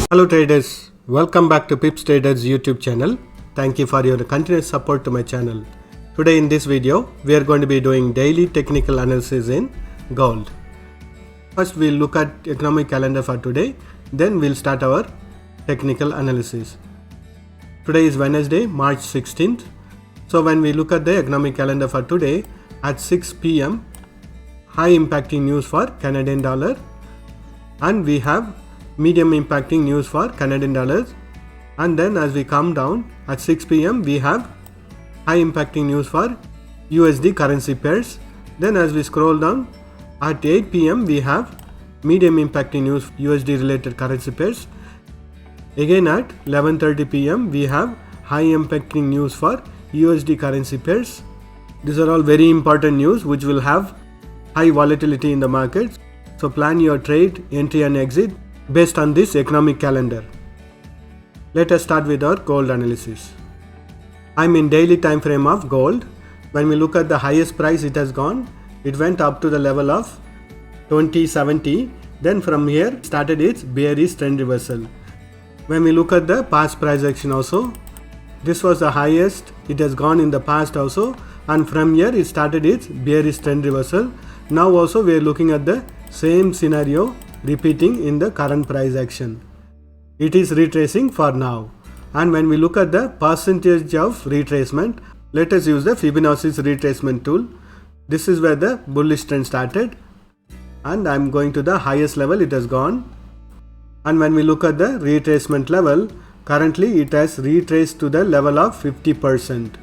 Hello traders, welcome back to Pips Traders YouTube channel. Thank you for your continuous support to my channel. Today in this video, we are going to be doing daily technical analysis in gold. First we'll look at economic calendar for today, then we'll start our technical analysis. Today is Wednesday, March 16th. So when we look at the economic calendar for today, at 6 p.m, high impacting news for Canadian dollar, and we have medium impacting news for Canadian dollars, and then as we come down at 6 p.m. we have high impacting news for USD currency pairs. Then as we scroll down at 8 p.m. we have medium impacting news USD related currency pairs. Again at 11:30 p.m. we have high impacting news for USD currency pairs. These are all very important news which will have high volatility in the markets. So plan your trade, entry and exit based on this economic calendar. Let us start with our gold analysis. I'm in daily time frame of gold. When we look at the highest price it has gone, it went up to the level of 2070. Then from here started its bearish trend reversal. When we look at the past price action also, this was the highest it has gone in the past also, and from here it started its bearish trend reversal. Now also we are looking at the same scenario repeating in the current price action. It is retracing for now. And when we look at the percentage of retracement, let us use the Fibonacci's retracement tool. This is where the bullish trend started, and I'm going to the highest level it has gone. And when we look at the retracement level, currently it has retraced to the level of 50%.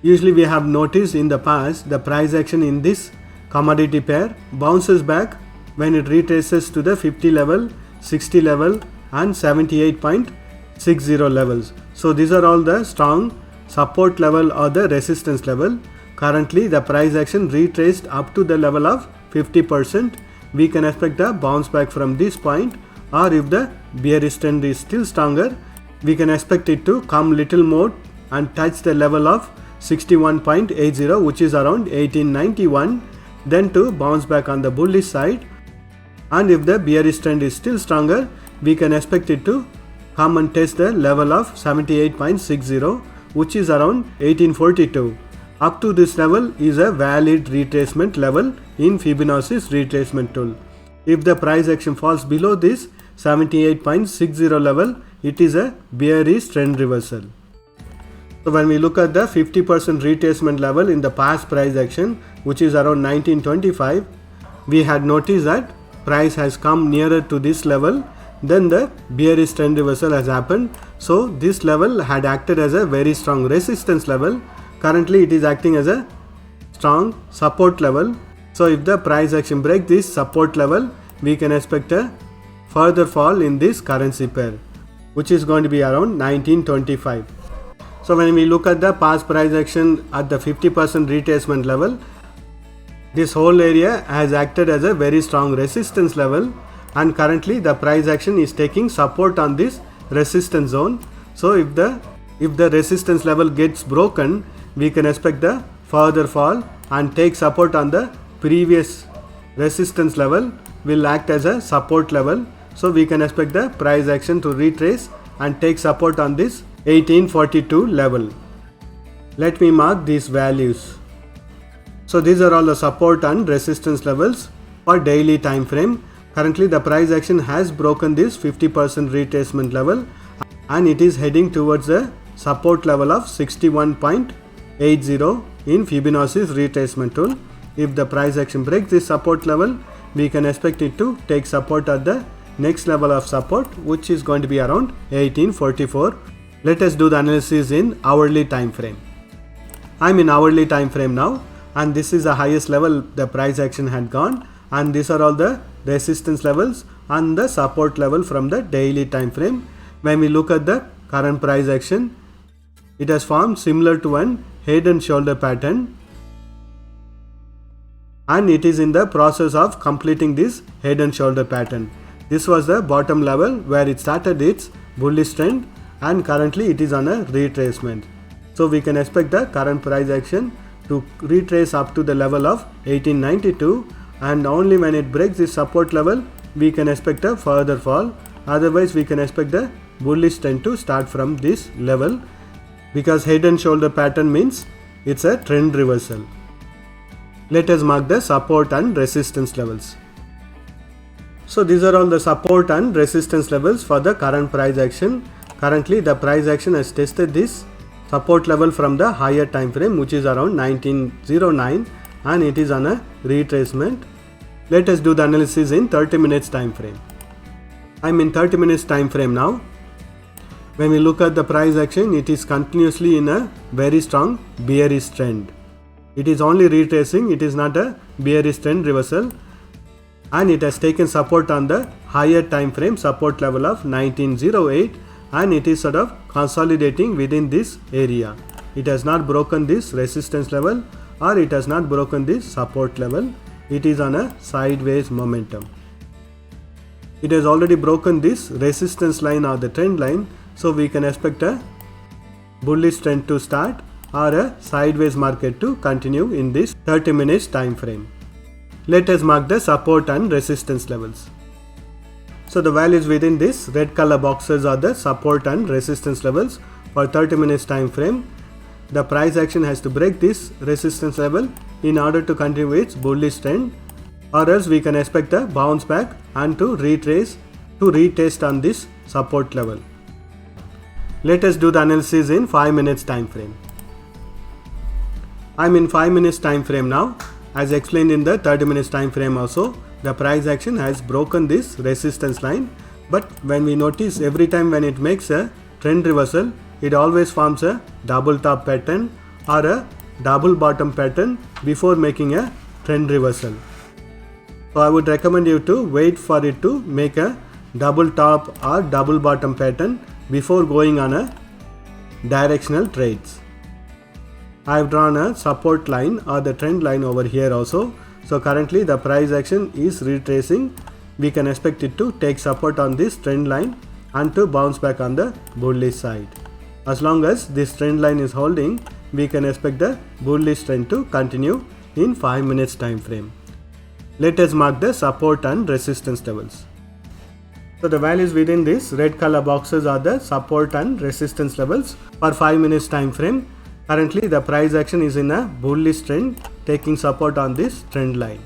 Usually we have noticed in the past the price action in this commodity pair bounces back when it retraces to the 50 level, 60 level and 78.60 levels. So these are all the strong support level or the resistance level. Currently the price action retraced up to the level of 50%. We can expect a bounce back from this point, or if the bearish trend is still stronger, we can expect it to come little more and touch the level of 61.80, which is around 1891, then to bounce back on the bullish side. And if the bearish trend is still stronger, we can expect it to come and test the level of 78.60, which is around 1842. Up to this level is a valid retracement level in Fibonacci's retracement tool. If the price action falls below this 78.60 level, it is a bearish trend reversal. So when we look at the 50% retracement level in the past price action, which is around 1925, we had noticed that price has come nearer to this level, then the bearish trend reversal has happened. So this level had acted as a very strong resistance level. Currently it is acting as a strong support level. So if the price action breaks this support level, we can expect a further fall in this currency pair, which is going to be around 1925. So when we look at the past price action at the 50% retracement level, this whole area has acted as a very strong resistance level, and currently the price action is taking support on this resistance zone. So if the resistance level gets broken, we can expect the further fall, and take support on the previous resistance level will act as a support level. So we can expect the price action to retrace and take support on this 1842 level. Let me mark these values. So these are all the support and resistance levels for daily time frame. Currently the price action has broken this 50% retracement level, and it is heading towards the support level of 61.80 in Fibonacci's retracement tool. If the price action breaks this support level, we can expect it to take support at the next level of support, which is going to be around 1844. Let us do the analysis in hourly time frame. I'm in hourly time frame now, and this is the highest level the price action had gone, and these are all the resistance levels and the support level from the daily time frame. When we look at the current price action, it has formed similar to an head and shoulder pattern, and it is in the process of completing this head and shoulder pattern. This was the bottom level where it started its bullish trend, and currently it is on a retracement. So we can expect the current price action to retrace up to the level of 1892, and only when it breaks this support level we can expect a further fall, Otherwise we can expect the bullish trend to start from this level, because head and shoulder pattern means it's a trend reversal. Let us mark the support and resistance levels. So these are all the support and resistance levels for the current price action. Currently the price action has tested this support level from the higher time frame, which is around 1909, and it is on a retracement. Let us do the analysis in 30 minutes time frame. I'm in 30 minutes time frame now. When we look at the price action, it is continuously in a very strong bearish trend. It is only retracing, it is not a bearish trend reversal, and it has taken support on the higher time frame support level of 1908, and it is sort of consolidating within this area. It has not broken this resistance level, or it has not broken this support level. It is on a sideways momentum. It has already broken this resistance line or the trend line, so we can expect a bullish trend to start or a sideways market to continue in this 30 minutes time frame. Let us mark the support and resistance levels. So the values within this red color boxes are the support and resistance levels for 30 minutes time frame. The price action has to break this resistance level in order to continue its bullish trend, or else we can expect a bounce back and to retest on this support level. Let us do the analysis in 5 minutes time frame. I'm in 5 minutes time frame now. As explained in the 30 minutes time frame also, the price action has broken this resistance line, but when we notice every time when it makes a trend reversal, it always forms a double top pattern or a double bottom pattern before making a trend reversal. So I would recommend you to wait for it to make a double top or double bottom pattern before going on a directional trades. I have drawn a support line or the trend line over here also. So currently the price action is retracing. We can expect it to take support on this trend line and to bounce back on the bullish side. As long as this trend line is holding, we can expect the bullish trend to continue in 5 minutes time frame. Let us mark the support and resistance levels. So the values within this red color boxes are the support and resistance levels for 5 minutes time frame. Currently the price action is in a bullish trend, taking support on this trend line.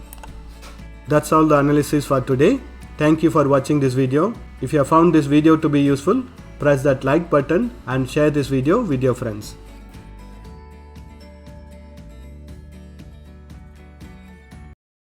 That's all the analysis for today. Thank you for watching this video. If you have found this video to be useful, press that like button and share this video with your friends.